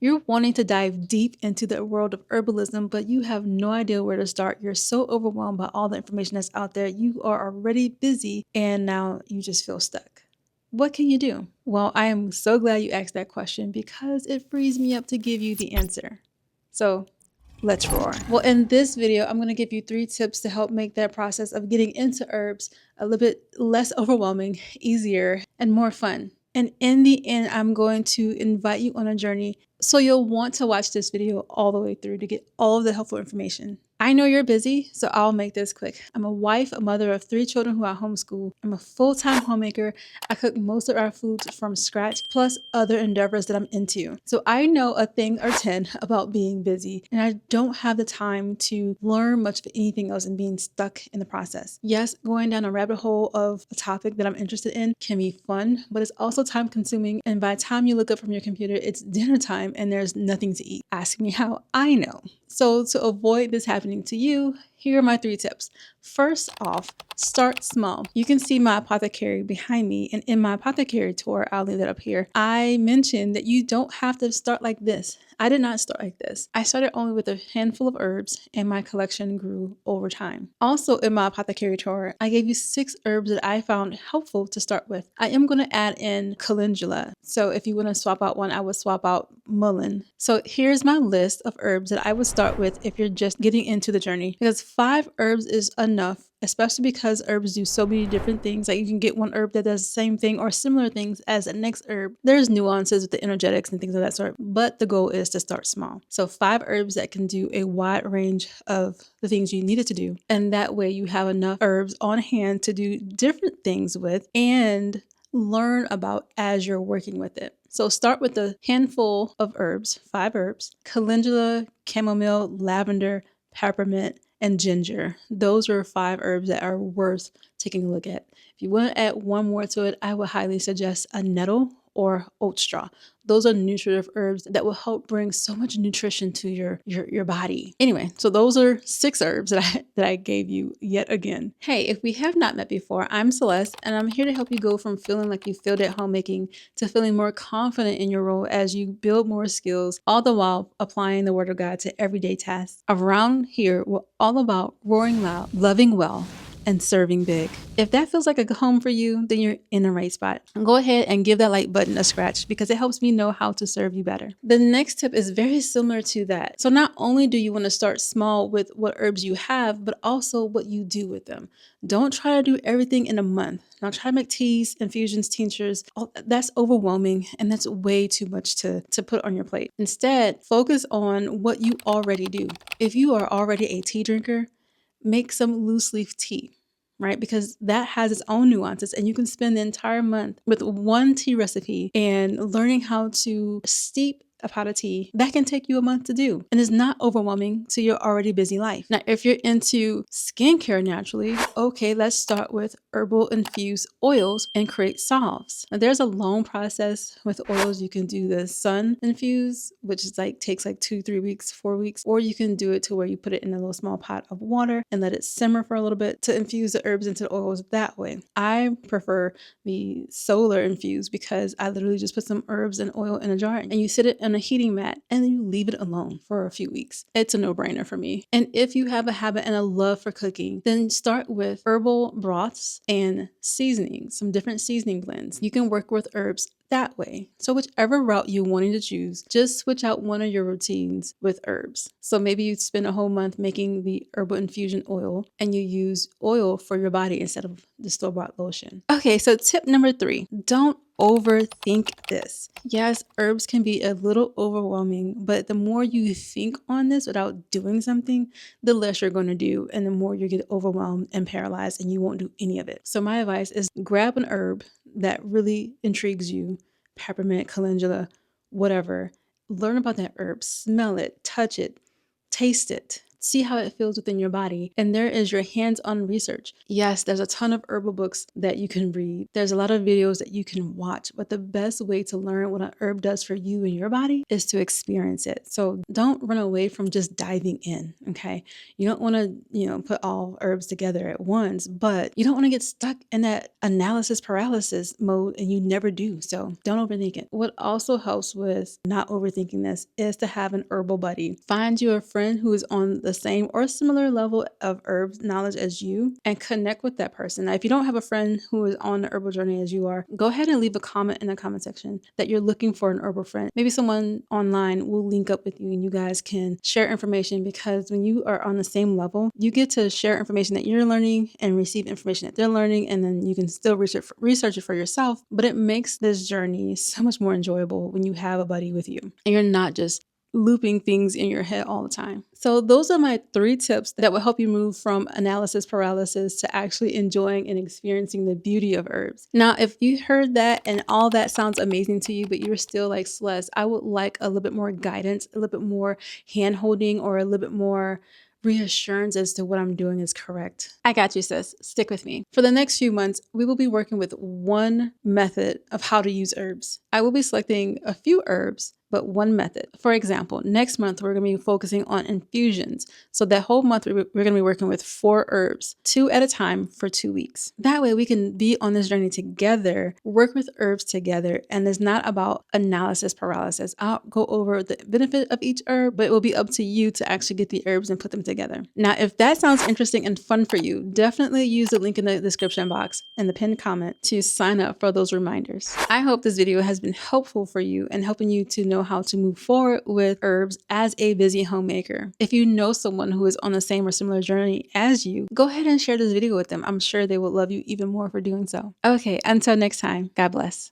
You're wanting to dive deep into the world of herbalism, but you have no idea where to start. You're so overwhelmed by all the information that's out there. You are already busy and now you just feel stuck. What can you do? Well, I am so glad you asked that question because it frees me up to give you the answer. So let's roar. Well, in this video, I'm going to give you 3 tips to help make that process of getting into herbs a little bit less overwhelming, easier, and more fun. And in the end, I'm going to invite you on a journey. So you'll want to watch this video all the way through to get all of the helpful information. I know you're busy, so I'll make this quick. I'm a wife, a mother of 3 children who I homeschool. I'm a full-time homemaker. I cook most of our foods from scratch, plus other endeavors that I'm into. So I know a thing or 10 about being busy, and I don't have the time to learn much of anything else and being stuck in the process. Yes, going down a rabbit hole of a topic that I'm interested in can be fun, but it's also time consuming. And by the time you look up from your computer, it's dinner time and there's nothing to eat. Ask me how I know. So to avoid this happening to you, here are my 3 tips. First off, start small. You can see my apothecary behind me, and in my apothecary tour, I'll leave that up here, I mentioned that you don't have to start like this. I did not start like this. I started only with a handful of herbs and my collection grew over time. Also in my apothecary tour, I gave you 6 herbs that I found helpful to start with. I am going to add in calendula. So if you want to swap out one, I would swap out mullein. So here's my list of herbs that I would start with if you're just getting into the journey, because 5 herbs is enough, especially because herbs do so many different things. Like you can get one herb that does the same thing or similar things as the next herb. There's nuances with the energetics and things of that sort, but the goal is to start small. So 5 herbs that can do a wide range of the things you needed to do. And that way you have enough herbs on hand to do different things with and learn about as you're working with it. So start with a handful of herbs, 5 herbs: calendula, chamomile, lavender, peppermint, and ginger. Those are 5 herbs that are worth taking a look at. If you want to add one more to it, I would highly suggest a nettle or oat straw. Those are nutritive herbs that will help bring so much nutrition to your body. Anyway, so those are 6 herbs that I gave you yet again. Hey, if we have not met before, I'm Celeste, and I'm here to help you go from feeling like you failed at homemaking to feeling more confident in your role as you build more skills, all the while applying the Word of God to everyday tasks. Around here, we're all about roaring loud, loving well, and serving big. If that feels like a home for you, then you're in the right spot. Go ahead and give that like button a scratch because it helps me know how to serve you better. The next tip is very similar to that. So not only do you want to start small with what herbs you have, but also what you do with them. Don't try to do everything in a month. Now try to make teas, infusions, tinctures. That's overwhelming and that's way too much to put on your plate. Instead, focus on what you already do. If you are already a tea drinker, make some loose leaf tea, right? Because that has its own nuances and you can spend the entire month with one tea recipe and learning how to steep a pot of tea. That can take you a month to do and is not overwhelming to your already busy life. Now, if you're into skincare naturally, okay, let's start with herbal infused oils and create salves. Now, there's a long process with oils. You can do the sun infused, which is takes 2-3 weeks, 4 weeks, or you can do it to where you put it in a little small pot of water and let it simmer for a little bit to infuse the herbs into the oils that way. I prefer the solar infused because I literally just put some herbs and oil in a jar and you sit it on a heating mat and then you leave it alone for a few weeks. It's a no-brainer for me. And if you have a habit and a love for cooking, then start with herbal broths and seasonings, some different seasoning blends. You can work with herbs that way. So whichever route you're wanting to choose, just switch out one of your routines with herbs. So maybe you spend a whole month making the herbal infusion oil and you use oil for your body instead of the store-bought lotion. Okay, so tip number 3, don't overthink this. Yes, herbs can be a little overwhelming, but the more you think on this without doing something, the less you're going to do and the more you get overwhelmed and paralyzed and you won't do any of it. So my advice is grab an herb that really intrigues you, peppermint, calendula, whatever. Learn about that herb, smell it, touch it, taste it, See how it feels within your body. And there is your hands-on research. Yes, there's a ton of herbal books that you can read. There's a lot of videos that you can watch, but the best way to learn what an herb does for you and your body is to experience it. So don't run away from just diving in, okay? You don't want to, put all herbs together at once, but you don't want to get stuck in that analysis paralysis mode and you never do. So don't overthink it. What also helps with not overthinking this is to have an herbal buddy. Find you a friend who is on the same or similar level of herbs knowledge as you and connect with that person. Now, if you don't have a friend who is on the herbal journey as you are, go ahead and leave a comment in the comment section that you're looking for an herbal friend. Maybe someone online will link up with you and you guys can share information, because when you are on the same level, you get to share information that you're learning and receive information that they're learning, and then you can still research it for yourself. But it makes this journey so much more enjoyable when you have a buddy with you and you're not just looping things in your head all the time. So those are my 3 tips that will help you move from analysis paralysis to actually enjoying and experiencing the beauty of herbs. Now, if you heard that and all that sounds amazing to you, but you're still like, Celeste, I would like a little bit more guidance, a little bit more hand holding, or a little bit more reassurance as to what I'm doing is correct. I got you, sis. Stick with me. For the next few months, we will be working with one method of how to use herbs. I will be selecting a few herbs, but one method. For example, next month, we're going to be focusing on infusions. So that whole month, we're going to be working with 4 herbs, 2 at a time for 2 weeks. That way we can be on this journey together, work with herbs together. And it's not about analysis paralysis. I'll go over the benefit of each herb, but it will be up to you to actually get the herbs and put them together. Now, if that sounds interesting and fun for you, definitely use the link in the description box and the pinned comment to sign up for those reminders. I hope this video has been helpful for you and helping you to know how to move forward with herbs as a busy homemaker. If you know someone who is on the same or similar journey as you, go ahead and share this video with them. I'm sure they will love you even more for doing so. Okay, until next time, God bless.